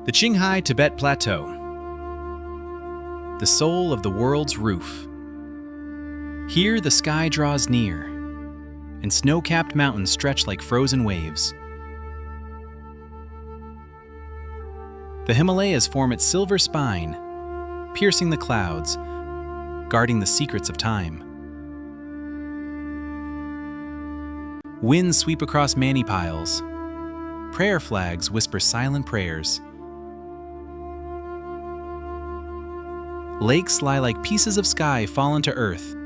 The Qinghai Tibet Plateau, the soul of the world's roof. Here the sky draws near, and snow-capped mountains stretch like frozen waves. The Himalayas form its silver spine, piercing the clouds, guarding the secrets of time. Winds sweep across mani piles. Prayer flags whisper silent prayers. Lakes lie like pieces of sky fallen to earth,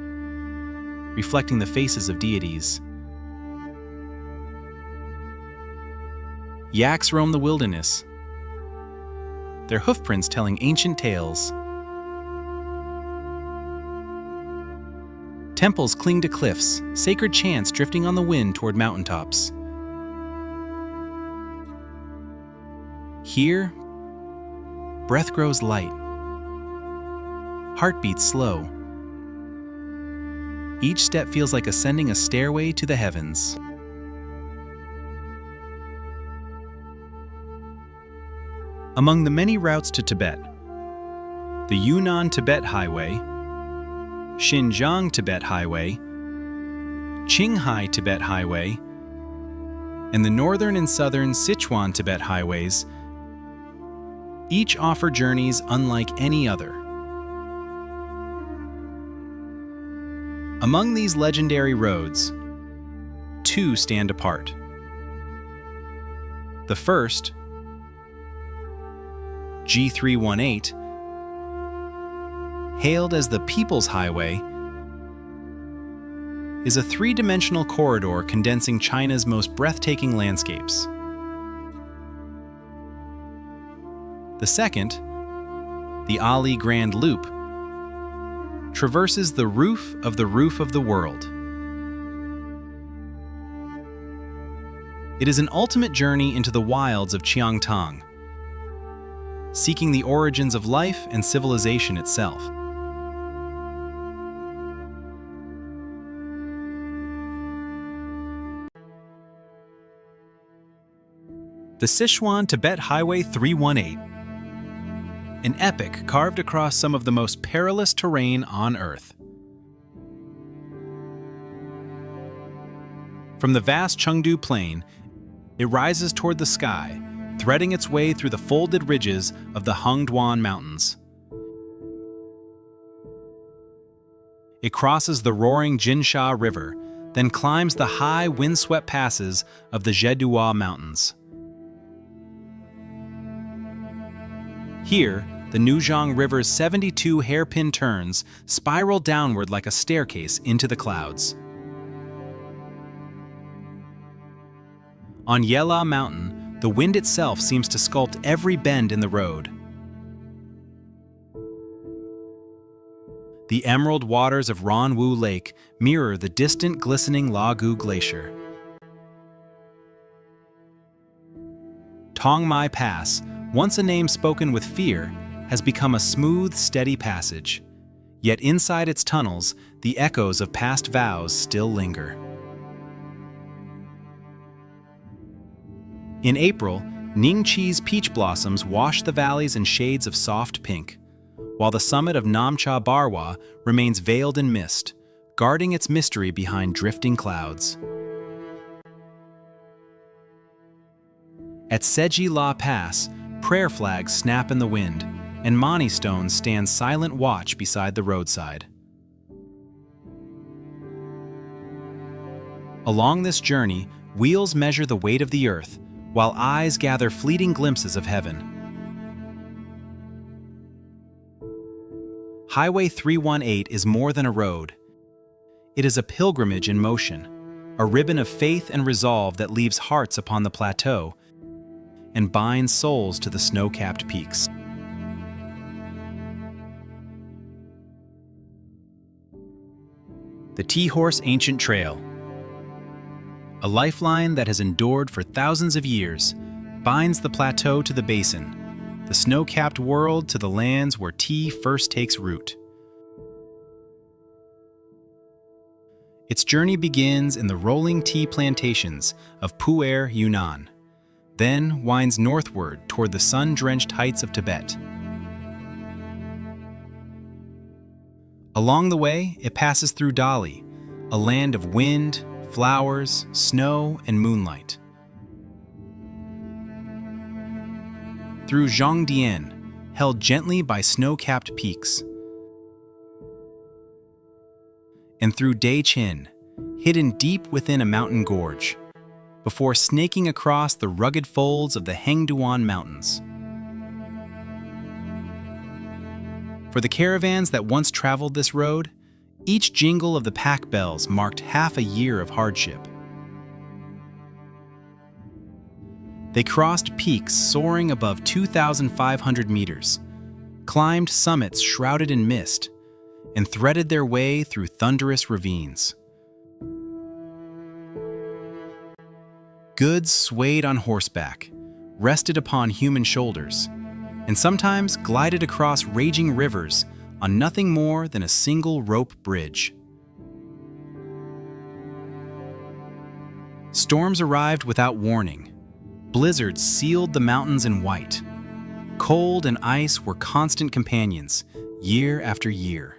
reflecting the faces of deities. Yaks roam the wilderness, their hoofprints telling ancient tales. Temples cling to cliffs, sacred chants drifting on the wind toward mountaintops. Here, breath grows light, heart beats slow. Each step feels like ascending a stairway to the heavens. Among the many routes to Tibet, the Yunnan-Tibet Highway, Xinjiang Tibet Highway, Qinghai Tibet Highway, and the northern and southern Sichuan Tibet Highways each offer journeys unlike any other. Among these legendary roads, two stand apart. The first, G318, hailed as the People's Highway, is a three-dimensional corridor condensing China's most breathtaking landscapes. The second, the Ali Grand Loop, traverses the roof of the world. It is an ultimate journey into the wilds of Qiangtang, seeking the origins of life and civilization itself. The Sichuan Tibet Highway 318, an epic carved across some of the most perilous terrain on Earth. From the vast Chengdu Plain, it rises toward the sky, threading its way through the folded ridges of the Hengduan Mountains. It crosses the roaring Jinsha River, then climbs the high, windswept passes of the Zheduo Mountains. Here, the Nujiang River's 72 hairpin turns spiral downward like a staircase into the clouds. On Yela Mountain, the wind itself seems to sculpt every bend in the road. The emerald waters of Ranwu Lake mirror the distant glistening Lagu Glacier. Tongmai Pass, once a name spoken with fear, has become a smooth, steady passage. Yet inside its tunnels, the echoes of past vows still linger. In April, Ningqi's peach blossoms wash the valleys in shades of soft pink, while the summit of Namcha Barwa remains veiled in mist, guarding its mystery behind drifting clouds. At Seji La Pass, prayer flags snap in the wind, and mani stones stand silent watch beside the roadside. Along this journey, wheels measure the weight of the earth, while eyes gather fleeting glimpses of heaven. Highway 318 is more than a road. It is a pilgrimage in motion, a ribbon of faith and resolve that leaves hearts upon the plateau and binds souls to the snow-capped peaks. The Tea-Horse Ancient Trail, a lifeline that has endured for thousands of years, binds the plateau to the basin, the snow-capped world to the lands where tea first takes root. Its journey begins in the rolling tea plantations of Pu'er, Yunnan. then winds northward toward the sun-drenched heights of Tibet. Along the way, it passes through Dali, a land of wind, flowers, snow, and moonlight. Through Zhongdian, held gently by snow-capped peaks. And through Daqin, hidden deep within a mountain gorge, before snaking across the rugged folds of the Hengduan Mountains. For the caravans that once traveled this road, each jingle of the pack bells marked half a year of hardship. They crossed peaks soaring above 2,500 meters, climbed summits shrouded in mist, and threaded their way through thunderous ravines. Goods swayed on horseback, rested upon human shoulders, and sometimes glided across raging rivers on nothing more than a single rope bridge. Storms arrived without warning. Blizzards sealed the mountains in white. Cold and ice were constant companions, year after year.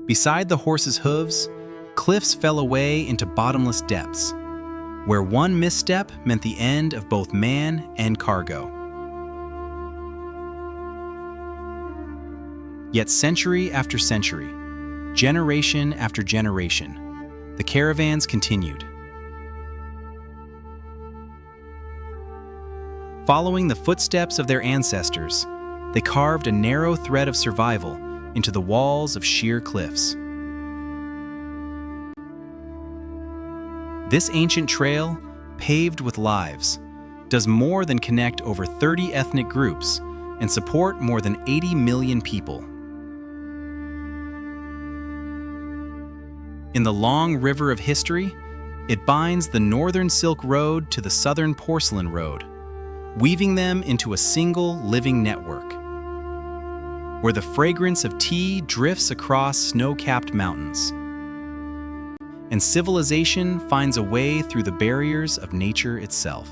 Beside the horses' hooves, cliffs fell away into bottomless depths, where one misstep meant the end of both man and cargo. Yet century after century, generation after generation, the caravans continued. Following the footsteps of their ancestors, they carved a narrow thread of survival into the walls of sheer cliffs. This ancient trail, paved with lives, does more than connect over 30 ethnic groups and support more than 80 million people. In the long river of history, it binds the northern Silk Road to the southern Porcelain Road, weaving them into a single living network, where the fragrance of tea drifts across snow-capped mountains, and civilization finds a way through the barriers of nature itself.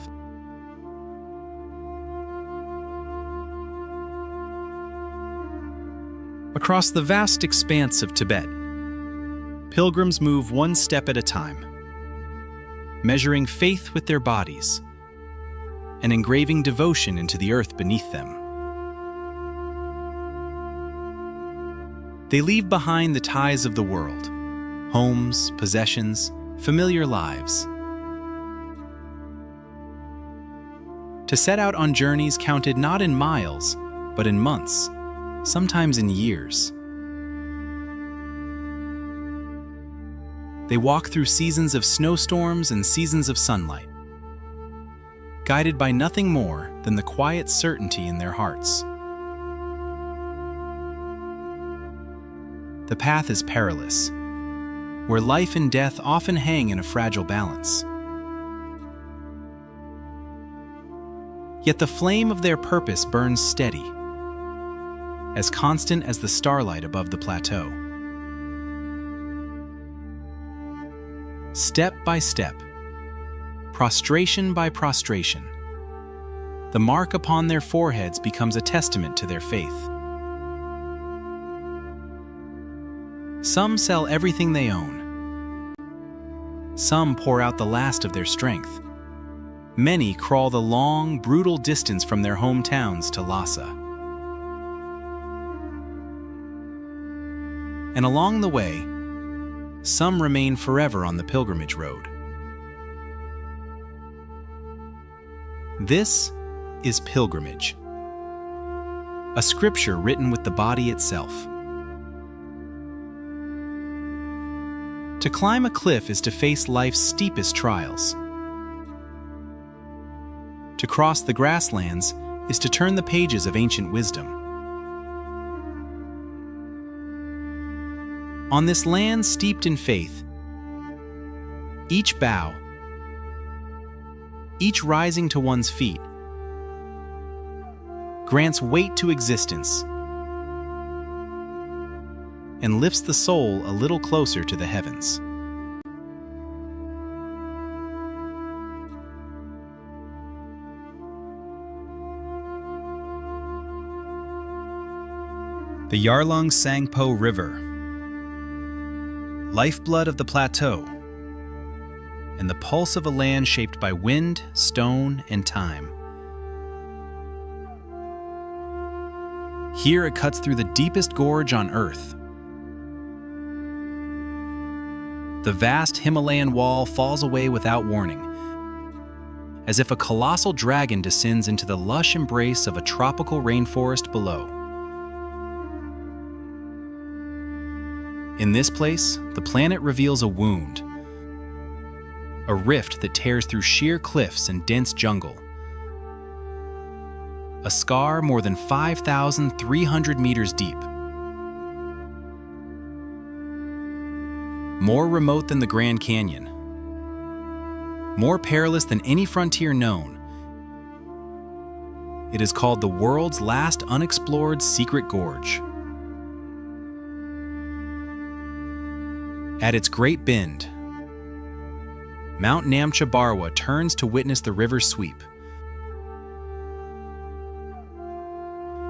Across the vast expanse of Tibet, pilgrims move one step at a time, measuring faith with their bodies and engraving devotion into the earth beneath them. They leave behind the ties of the world, homes, possessions, familiar lives, to set out on journeys counted not in miles, but in months, sometimes in years. They walk through seasons of snowstorms and seasons of sunlight, guided by nothing more than the quiet certainty in their hearts. The path is perilous, where life and death often hang in a fragile balance. Yet the flame of their purpose burns steady, as constant as the starlight above the plateau. Step by step, prostration by prostration, the mark upon their foreheads becomes a testament to their faith. Some sell everything they own. Some pour out the last of their strength. Many crawl the long, brutal distance from their hometowns to Lhasa. And along the way, some remain forever on the pilgrimage road. This is pilgrimage, a scripture written with the body itself. To climb a cliff is to face life's steepest trials. To cross the grasslands is to turn the pages of ancient wisdom. On this land steeped in faith, each bow, each rising to one's feet, grants weight to existence and lifts the soul a little closer to the heavens. The Yarlung Sangpo River, lifeblood of the plateau, and the pulse of a land shaped by wind, stone, and time. Here it cuts through the deepest gorge on Earth. The vast Himalayan wall falls away without warning, as if a colossal dragon descends into the lush embrace of a tropical rainforest below. In this place, the planet reveals a wound, a rift that tears through sheer cliffs and dense jungle, a scar more than 5,300 meters deep. More remote than the Grand Canyon, more perilous than any frontier known, it is called the world's last unexplored secret gorge. At its great bend, Mount Namcha Barwa turns to witness the river's sweep.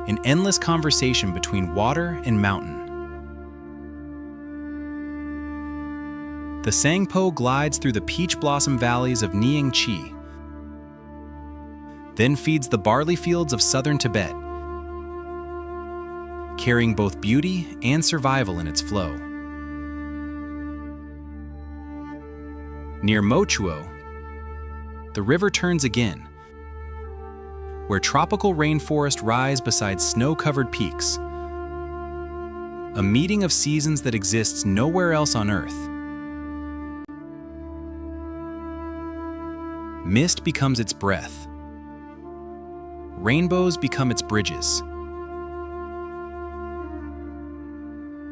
An endless conversation between water and mountain. The Sangpo glides through the peach blossom valleys of Nyingchi, then feeds the barley fields of southern Tibet, carrying both beauty and survival in its flow. Near Mochuo, the river turns again, where tropical rainforests rise beside snow-covered peaks, a meeting of seasons that exists nowhere else on Earth. Mist becomes its breath. Rainbows become its bridges.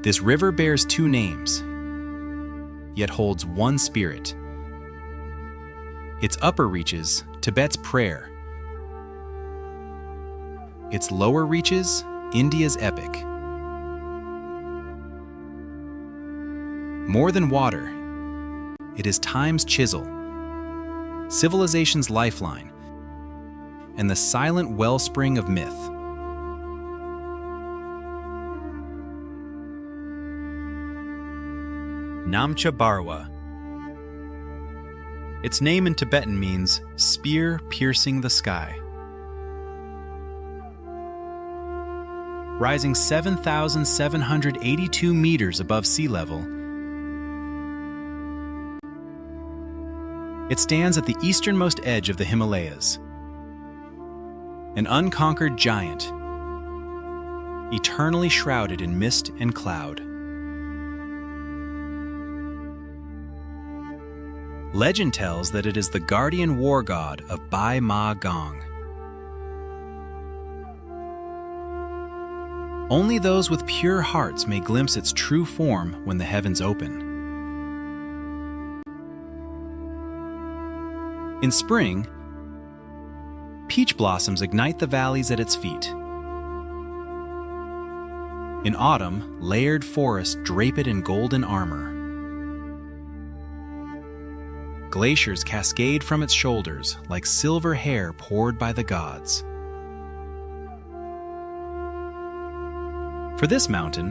This river bears two names, yet holds one spirit. Its upper reaches, Tibet's prayer. Its lower reaches, India's epic. More than water, it is time's chisel, civilization's lifeline, and the silent wellspring of myth. Namcha Barwa. Its name in Tibetan means spear piercing the sky. Rising 7,782 meters above sea level, it stands at the easternmost edge of the Himalayas. An unconquered giant, eternally shrouded in mist and cloud. Legend tells that it is the guardian war god of Bai Ma Gong. Only those with pure hearts may glimpse its true form when the heavens open. In spring, peach blossoms ignite the valleys at its feet. In autumn, layered forests drape it in golden armor. Glaciers cascade from its shoulders like silver hair poured by the gods. For this mountain,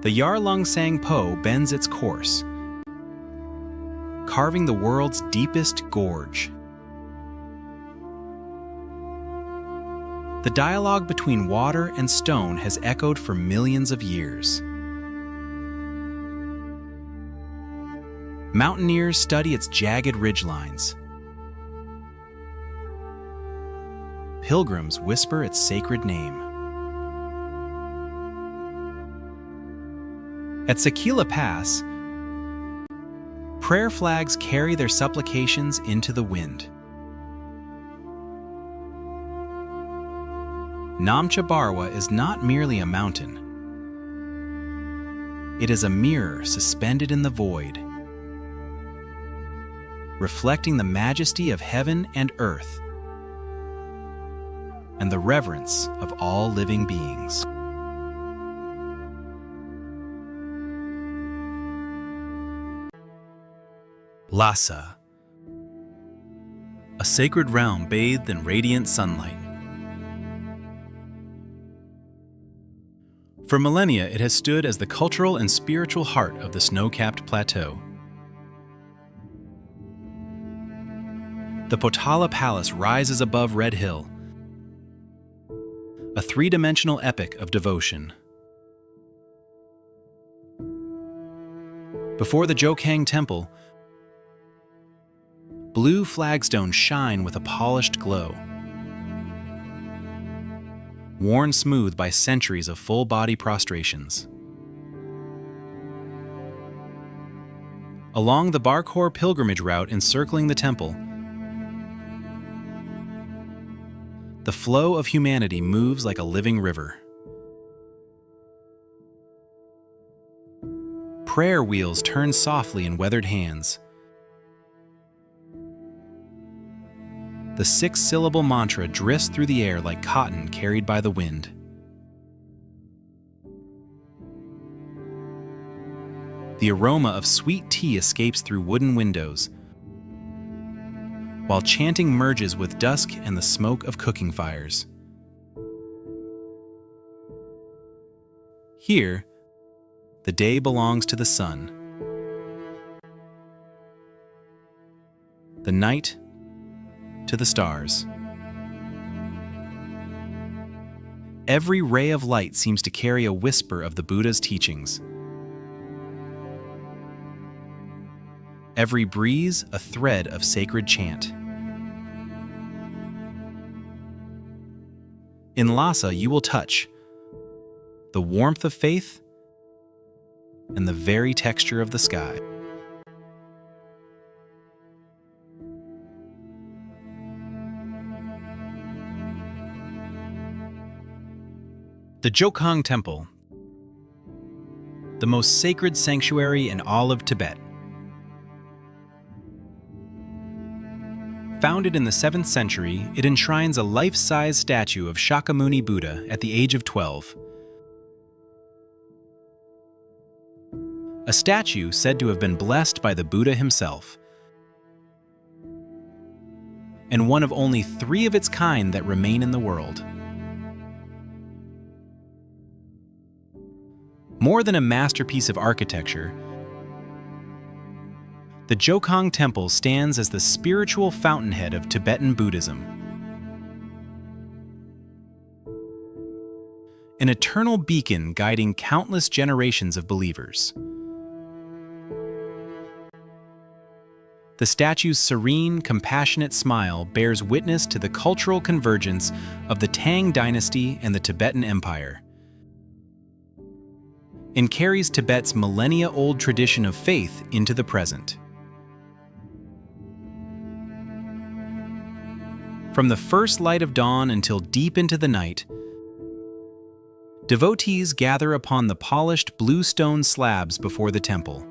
the Yarlung Sangpo bends its course, carving the world's deepest gorge. The dialogue between water and stone has echoed for millions of years. Mountaineers study its jagged ridgelines. Pilgrims whisper its sacred name. At Sakila Pass, prayer flags carry their supplications into the wind. Namcha Barwa is not merely a mountain. It is a mirror suspended in the void, reflecting the majesty of heaven and earth and the reverence of all living beings. Lhasa, a sacred realm bathed in radiant sunlight. For millennia, it has stood as the cultural and spiritual heart of the snow-capped plateau. The Potala Palace rises above Red Hill, a three-dimensional epic of devotion. Before the Jokhang Temple, blue flagstones shine with a polished glow, worn smooth by centuries of full-body prostrations. Along the Barkhor pilgrimage route encircling the temple, the flow of humanity moves like a living river. Prayer wheels turn softly in weathered hands. The six-syllable mantra drifts through the air like cotton carried by the wind. The aroma of sweet tea escapes through wooden windows, while chanting merges with dusk and the smoke of cooking fires. Here, the day belongs to the sun, the night to the stars. Every ray of light seems to carry a whisper of the Buddha's teachings. Every breeze a thread of sacred chant. In Lhasa, you will touch the warmth of faith and the very texture of the sky. The Jokhang Temple, the most sacred sanctuary in all of Tibet. Founded in the 7th century, it enshrines a life-size statue of Shakyamuni Buddha at the age of 12. A statue said to have been blessed by the Buddha himself, and one of only 3 of its kind that remain in the world. More than a masterpiece of architecture, the Jokhang Temple stands as the spiritual fountainhead of Tibetan Buddhism. An eternal beacon guiding countless generations of believers. The statue's serene, compassionate smile bears witness to the cultural convergence of the Tang dynasty and the Tibetan Empire, and carries Tibet's millennia-old tradition of faith into the present. From the first light of dawn until deep into the night, devotees gather upon the polished blue stone slabs before the temple,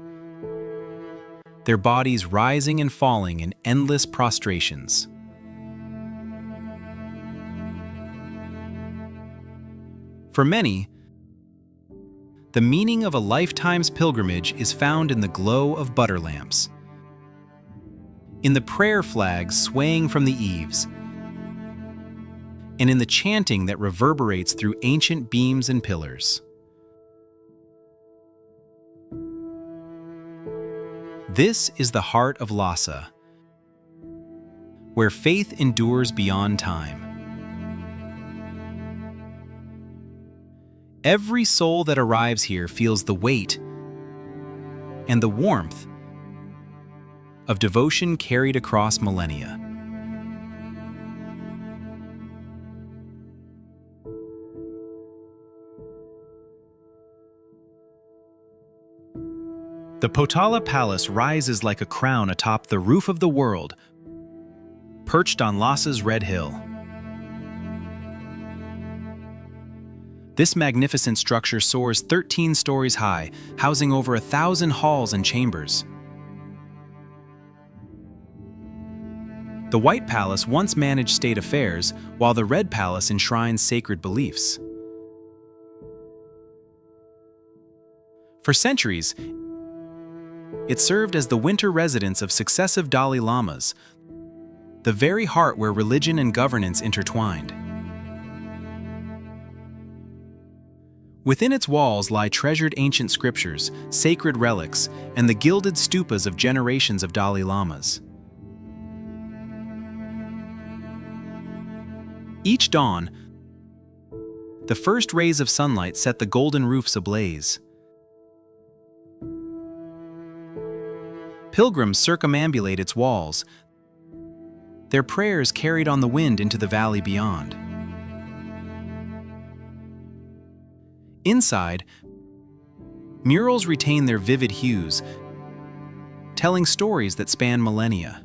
their bodies rising and falling in endless prostrations. For many, the meaning of a lifetime's pilgrimage is found in the glow of butter lamps, in the prayer flags swaying from the eaves, and in the chanting that reverberates through ancient beams and pillars. This is the heart of Lhasa, where faith endures beyond time. Every soul that arrives here feels the weight and the warmth of devotion carried across millennia. The Potala Palace rises like a crown atop the roof of the world, perched on Lhasa's Red Hill. This magnificent structure soars 13 stories high, housing over 1,000 halls and chambers. The White Palace once managed state affairs, while the Red Palace enshrines sacred beliefs. For centuries, it served as the winter residence of successive Dalai Lamas, the very heart where religion and governance intertwined. Within its walls lie treasured ancient scriptures, sacred relics, and the gilded stupas of generations of Dalai Lamas. Each dawn, the first rays of sunlight set the golden roofs ablaze. Pilgrims circumambulate its walls, their prayers carried on the wind into the valley beyond. Inside, murals retain their vivid hues, telling stories that span millennia.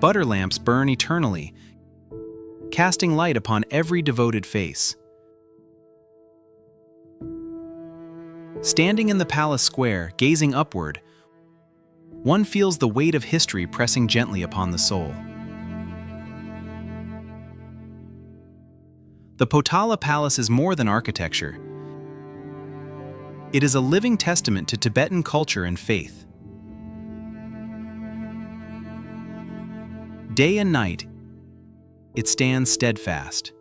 Butter lamps burn eternally, casting light upon every devoted face. Standing in the palace square, gazing upward, one feels the weight of history pressing gently upon the soul. The Potala Palace is more than architecture. It is a living testament to Tibetan culture and faith. Day and night, it stands steadfast.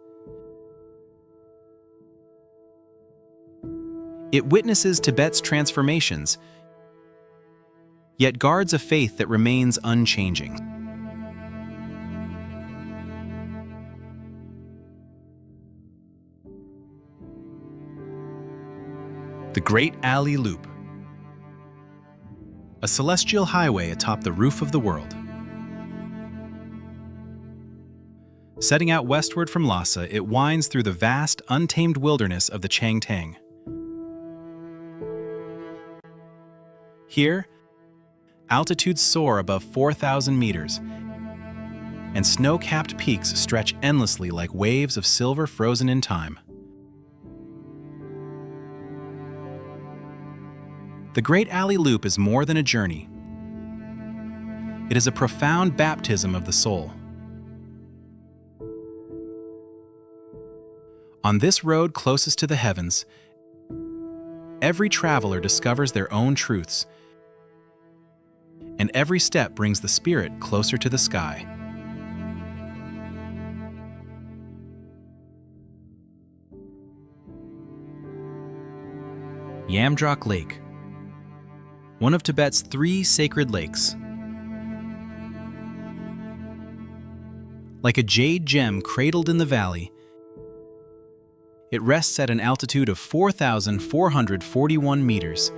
It witnesses Tibet's transformations, yet guards a faith that remains unchanging. The Great Alley Loop, a celestial highway atop the roof of the world. Setting out westward from Lhasa, it winds through the vast, untamed wilderness of the Changtang. Here, altitudes soar above 4,000 meters, and snow-capped peaks stretch endlessly like waves of silver frozen in time. The Great Alley Loop is more than a journey. It is a profound baptism of the soul. On this road closest to the heavens, every traveler discovers their own truths, and every step brings the spirit closer to the sky. Yamdrok Lake, one of Tibet's 3 sacred lakes. Like a jade gem cradled in the valley, it rests at an altitude of 4,441 meters,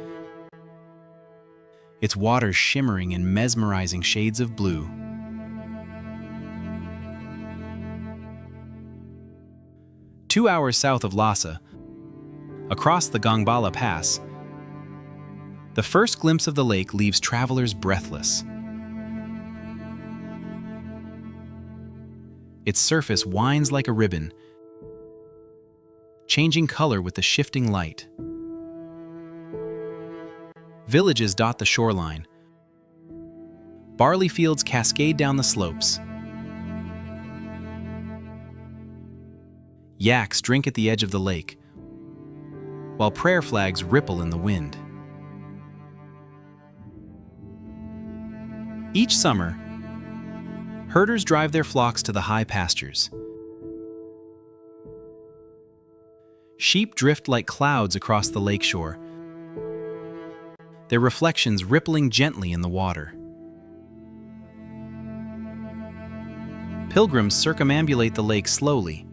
its waters shimmering in mesmerizing shades of blue. Two hours south of Lhasa, across the Gangbala Pass, the first glimpse of the lake leaves travelers breathless. Its surface winds like a ribbon, changing color with the shifting light. Villages dot the shoreline. Barley fields cascade down the slopes. Yaks drink at the edge of the lake, while prayer flags ripple in the wind. Each summer, herders drive their flocks to the high pastures. Sheep drift like clouds across the lakeshore, their reflections rippling gently in the water. Pilgrims circumambulate the lake slowly,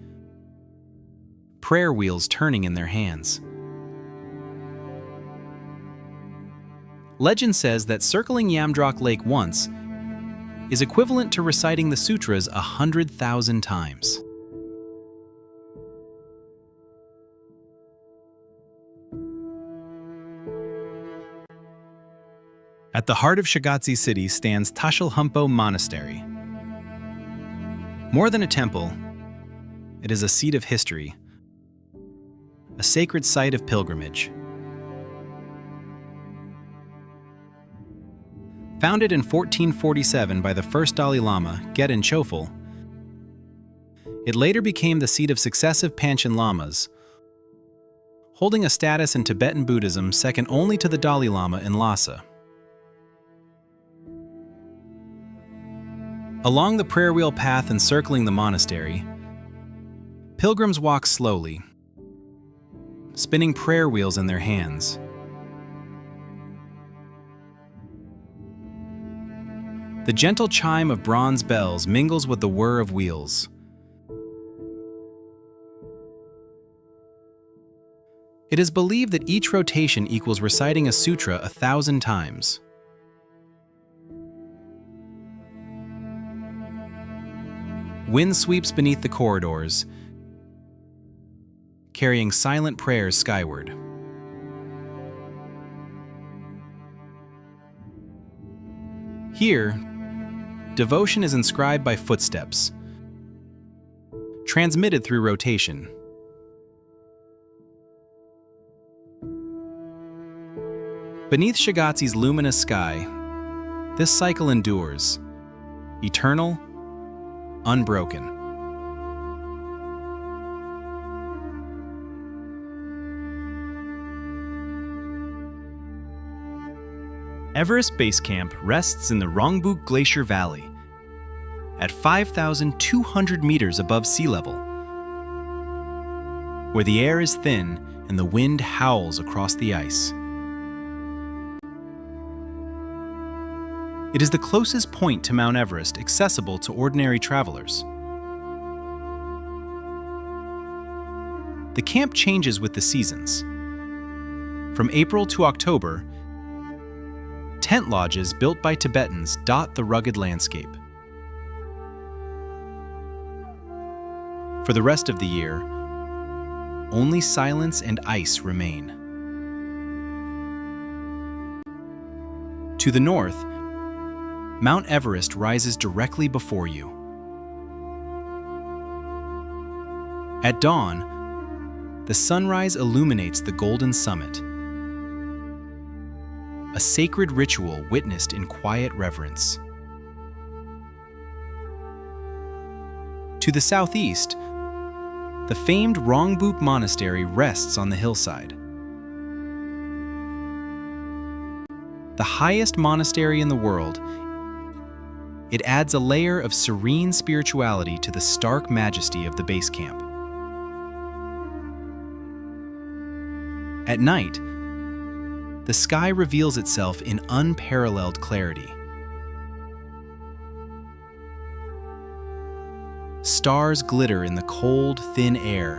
prayer wheels turning in their hands. Legend says that circling Yamdrok Lake once is equivalent to reciting the sutras 100,000 times. At the heart of Shagatsi city stands Tashalhumpo Monastery. More than a temple, it is a seat of history, a sacred site of pilgrimage. Founded in 1447 by the first Dalai Lama, Gedon Chöphel, it later became the seat of successive Panchen Lamas, holding a status in Tibetan Buddhism second only to the Dalai Lama in Lhasa. Along the prayer wheel path encircling the monastery, Pilgrims walk slowly, spinning prayer wheels in their hands. The gentle chime of bronze bells mingles with the whir of wheels. It is believed that each rotation equals reciting a sutra 1,000 times. Wind sweeps beneath the corridors, carrying silent prayers skyward. Here, devotion is inscribed by footsteps, transmitted through rotation. Beneath Shagatsi's luminous sky, this cycle endures, eternal, unbroken. Everest Base Camp rests in the Rongbuk Glacier Valley, at 5,200 meters above sea level, where the air is thin and the wind howls across the ice. It is the closest point to Mount Everest accessible to ordinary travelers. The camp changes with the seasons. From April to October, tent lodges built by Tibetans dot the rugged landscape. For the rest of the year, only silence and ice remain. To the north, Mount Everest rises directly before you. At dawn, the sunrise illuminates the golden summit, a sacred ritual witnessed in quiet reverence. To the southeast, the famed Rongbuk Monastery rests on the hillside. The highest monastery in the world, it adds a layer of serene spirituality to the stark majesty of the base camp. At night, the sky reveals itself in unparalleled clarity. Stars glitter in the cold, thin air,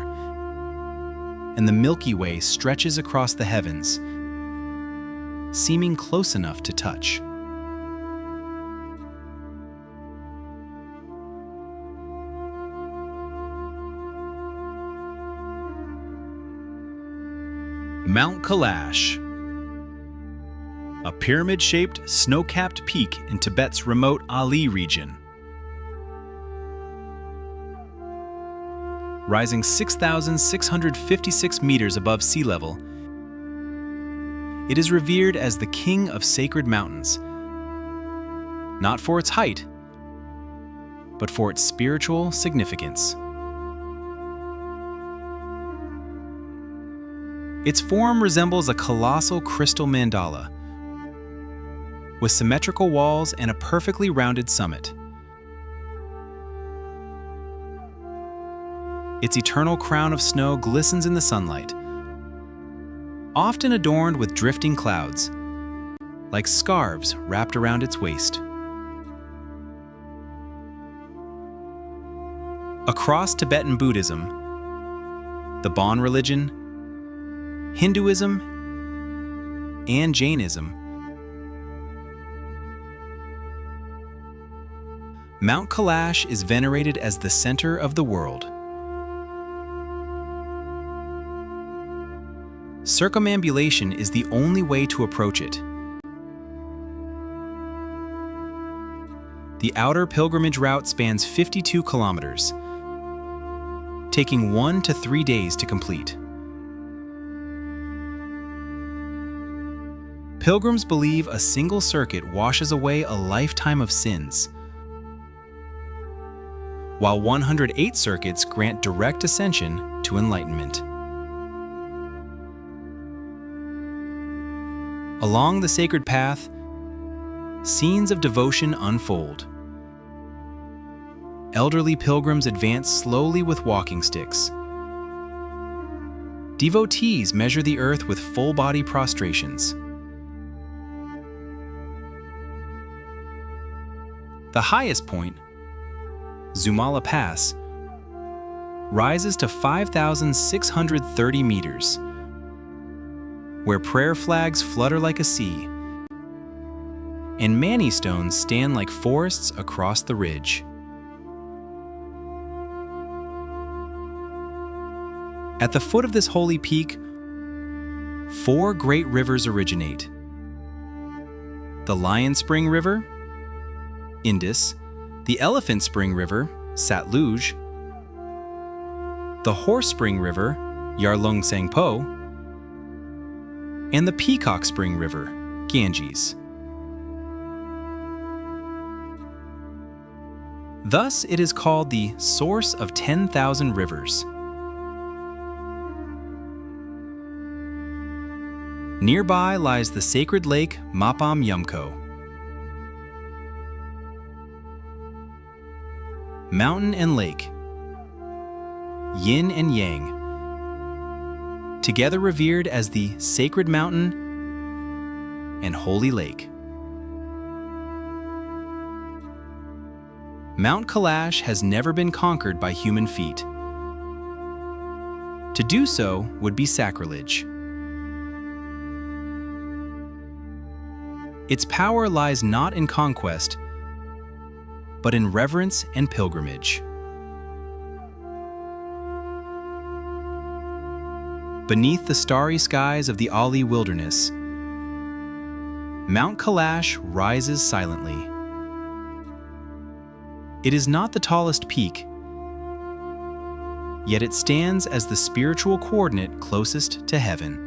and the Milky Way stretches across the heavens, seeming close enough to touch. Mount Kailash, a pyramid-shaped, snow-capped peak in Tibet's remote Ali region. Rising 6,656 meters above sea level, it is revered as the king of sacred mountains, not for its height, but for its spiritual significance. Its form resembles a colossal crystal mandala, with symmetrical walls and a perfectly rounded summit. Its eternal crown of snow glistens in the sunlight, often adorned with drifting clouds, like scarves wrapped around its waist. Across Tibetan Buddhism, the Bon religion, Hinduism, and Jainism, Mount Kailash is venerated as the center of the world. Circumambulation is the only way to approach it. The outer pilgrimage route spans 52 kilometers, taking 1 to 3 days to complete. Pilgrims believe a single circuit washes away a lifetime of sins, while 108 circuits grant direct ascension to enlightenment. Along the sacred path, scenes of devotion unfold. Elderly pilgrims advance slowly with walking sticks. Devotees measure the earth with full-body prostrations. The highest point, Zumala Pass, rises to 5,630 meters, where prayer flags flutter like a sea, and mani stones stand like forests across the ridge. At the foot of this holy peak, 4 great rivers originate: the Lion Spring River, Indus; the Elephant Spring River, Satluj; the Horse Spring River, Yarlung Tsangpo; and the Peacock Spring River, Ganges. Thus, it is called the source of 10,000 rivers. Nearby lies the sacred lake Mapam Yumko. Mountain and lake, yin and yang, together revered as the sacred mountain and holy lake. Mount Kailash has never been conquered by human feet. To do so would be sacrilege. Its power lies not in conquest, but in reverence and pilgrimage. Beneath the starry skies of the Ali wilderness, Mount Kailash rises silently. It is not the tallest peak, yet it stands as the spiritual coordinate closest to heaven.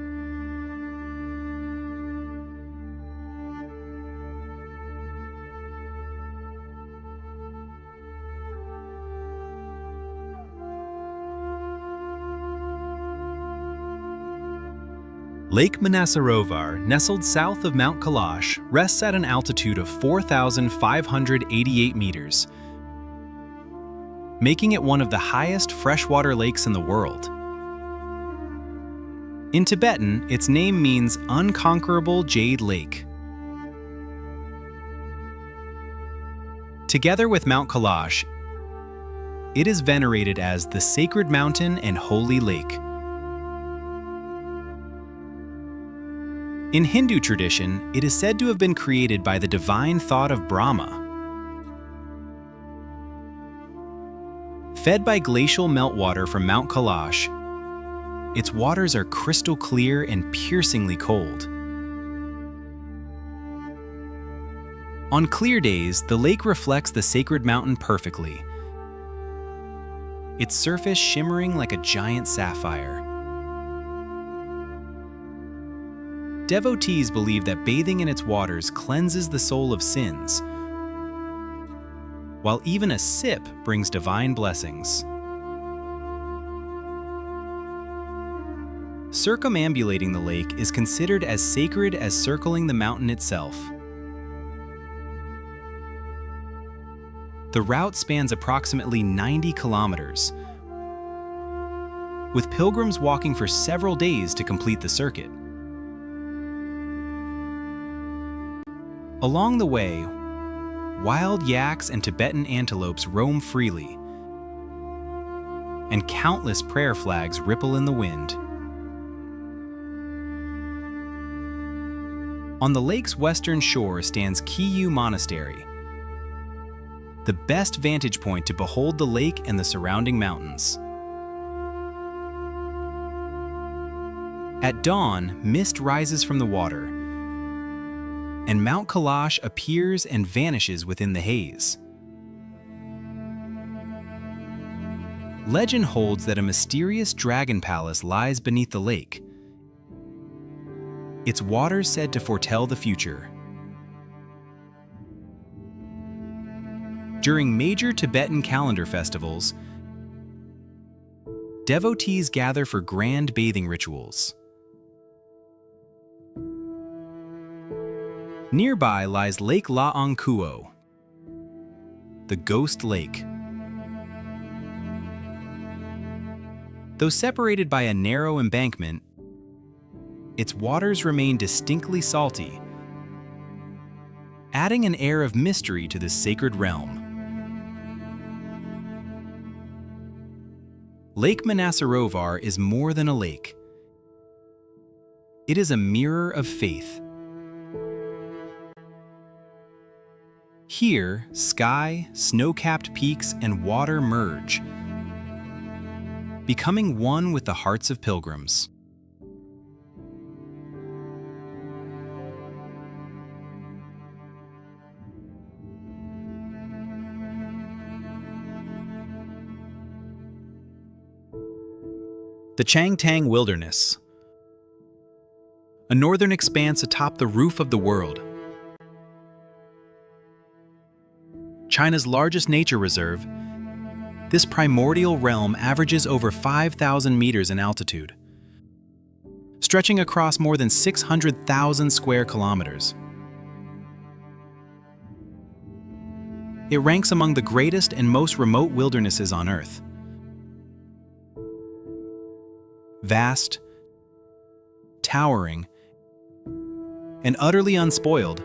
Lake Manasarovar, nestled south of Mount Kailash, rests at an altitude of 4,588 meters, making it one of the highest freshwater lakes in the world. In Tibetan, its name means Unconquerable Jade Lake. Together with Mount Kailash, it is venerated as the sacred mountain and holy lake. In Hindu tradition, it is said to have been created by the divine thought of Brahma. Fed by glacial meltwater from Mount Kailash, its waters are crystal clear and piercingly cold. On clear days, the lake reflects the sacred mountain perfectly, its surface shimmering like a giant sapphire. Devotees believe that bathing in its waters cleanses the soul of sins, while even a sip brings divine blessings. Circumambulating the lake is considered as sacred as circling the mountain itself. The route spans approximately 90 kilometers, with pilgrims walking for several days to complete the circuit. Along the way, wild yaks and Tibetan antelopes roam freely, and countless prayer flags ripple in the wind. On the lake's western shore stands Kiyu Monastery, the best vantage point to behold the lake and the surrounding mountains. At dawn, mist rises from the water, and Mount Kailash appears and vanishes within the haze. Legend holds that a mysterious dragon palace lies beneath the lake, its waters said to foretell the future. During major Tibetan calendar festivals, devotees gather for grand bathing rituals. Nearby lies Lake Laang Kuo, the Ghost Lake. Though separated by a narrow embankment, its waters remain distinctly salty, adding an air of mystery to this sacred realm. Lake Manasarovar is more than a lake. It is a mirror of faith. Here, sky, snow-capped peaks, and water merge, becoming one with the hearts of pilgrims. The Changtang Wilderness, a northern expanse atop the roof of the world. China's largest nature reserve, this primordial realm averages over 5,000 meters in altitude, stretching across more than 600,000 square kilometers. It ranks among the greatest and most remote wildernesses on Earth. Vast, towering, and utterly unspoiled,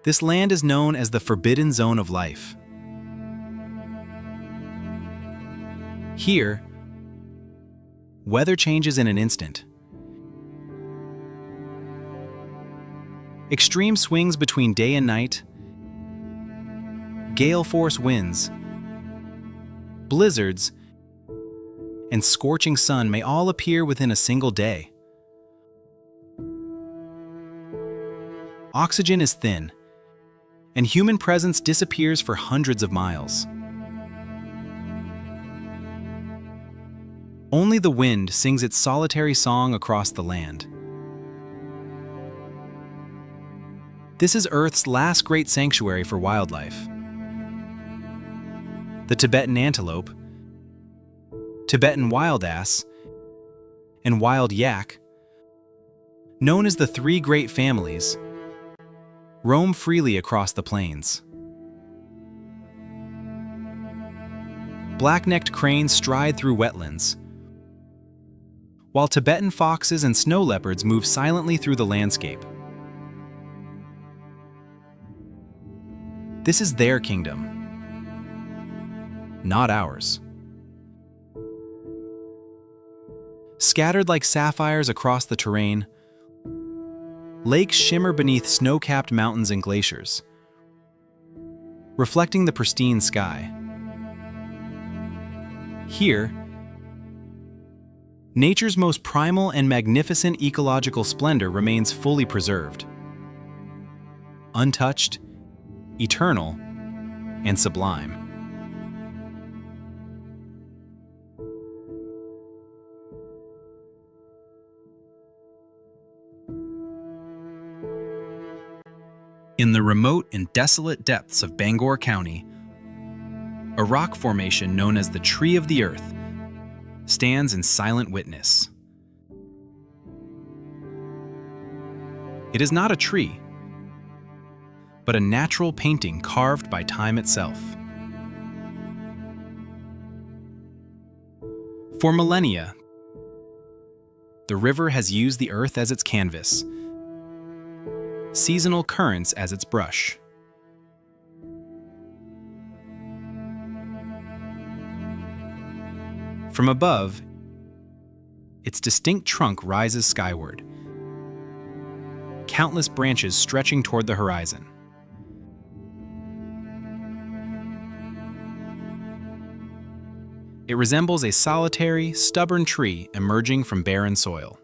this land is known as the Forbidden Zone of Life. Here, weather changes in an instant. Extreme swings between day and night, gale-force winds, blizzards, and scorching sun may all appear within a single day. Oxygen is thin, and human presence disappears for hundreds of miles. Only the wind sings its solitary song across the land. This is Earth's last great sanctuary for wildlife. The Tibetan antelope, Tibetan wild ass, and wild yak, known as the three great families, roam freely across the plains. Black-necked cranes stride through wetlands, while Tibetan foxes and snow leopards move silently through the landscape. This is their kingdom, not ours. Scattered like sapphires across the terrain, lakes shimmer beneath snow-capped mountains and glaciers, reflecting the pristine sky. Here, nature's most primal and magnificent ecological splendor remains fully preserved, untouched, eternal, and sublime. In the remote and desolate depths of Bangor County, a rock formation known as the Tree of the Earth stands in silent witness. It is not a tree, but a natural painting carved by time itself. For millennia, the river has used the earth as its canvas, seasonal currents as its brush. From above, its distinct trunk rises skyward, countless branches stretching toward the horizon. It resembles a solitary, stubborn tree emerging from barren soil.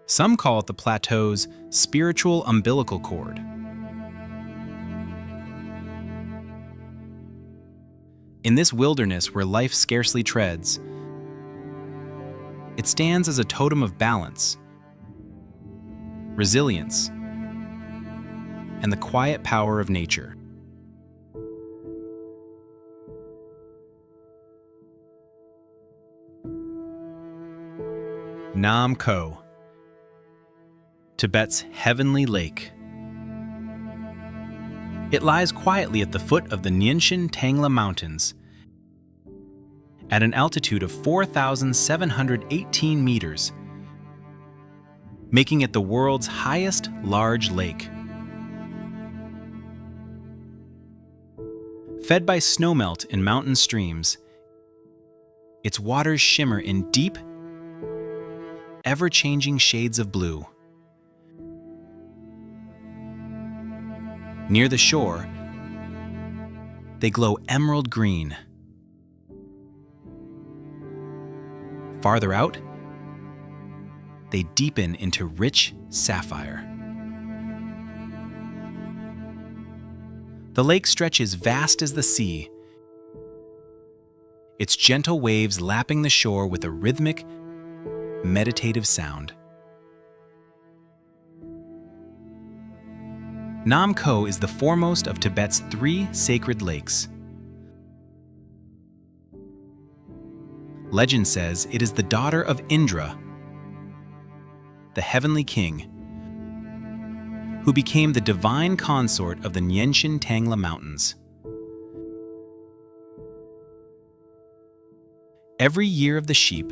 Some call it the plateau's spiritual umbilical cord. In this wilderness where life scarcely treads, it stands as a totem of balance, resilience, and the quiet power of nature. Nam Ko, Tibet's heavenly lake. It lies quietly at the foot of the Nyenchen Tangla Mountains, at an altitude of 4,718 meters, making it the world's highest large lake. Fed by snowmelt and mountain streams, its waters shimmer in deep, ever-changing shades of blue. Near the shore, they glow emerald green. Farther out, they deepen into rich sapphire. The lake stretches vast as the sea, its gentle waves lapping the shore with a rhythmic, meditative sound. Nam Ko is the foremost of Tibet's 3 sacred lakes. Legend says it is the daughter of Indra, the heavenly king, who became the divine consort of the Nyenchen Tangla Mountains. Every year of the sheep,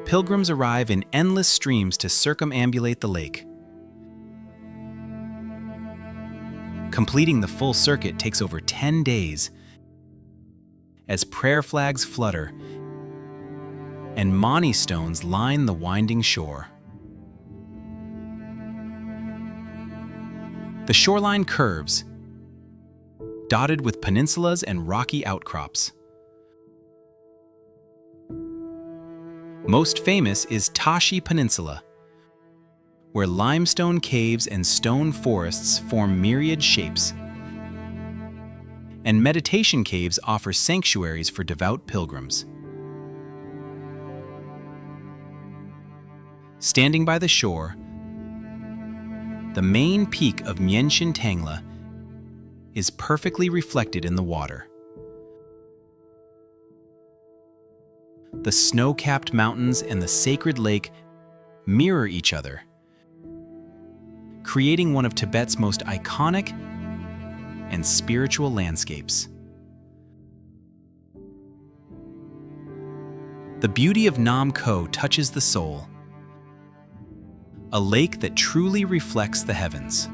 pilgrims arrive in endless streams to circumambulate the lake. Completing the full circuit takes over 10 days as prayer flags flutter and mani stones line the winding shore. The shoreline curves, dotted with peninsulas and rocky outcrops. Most famous is Tashi Peninsula, where limestone caves and stone forests form myriad shapes, and meditation caves offer sanctuaries for devout pilgrims. Standing by the shore, the main peak of Nyenchen Tangla is perfectly reflected in the water. The snow-capped mountains and the sacred lake mirror each other, creating one of Tibet's most iconic and spiritual landscapes. The beauty of Nam Ko touches the soul, a lake that truly reflects the heavens.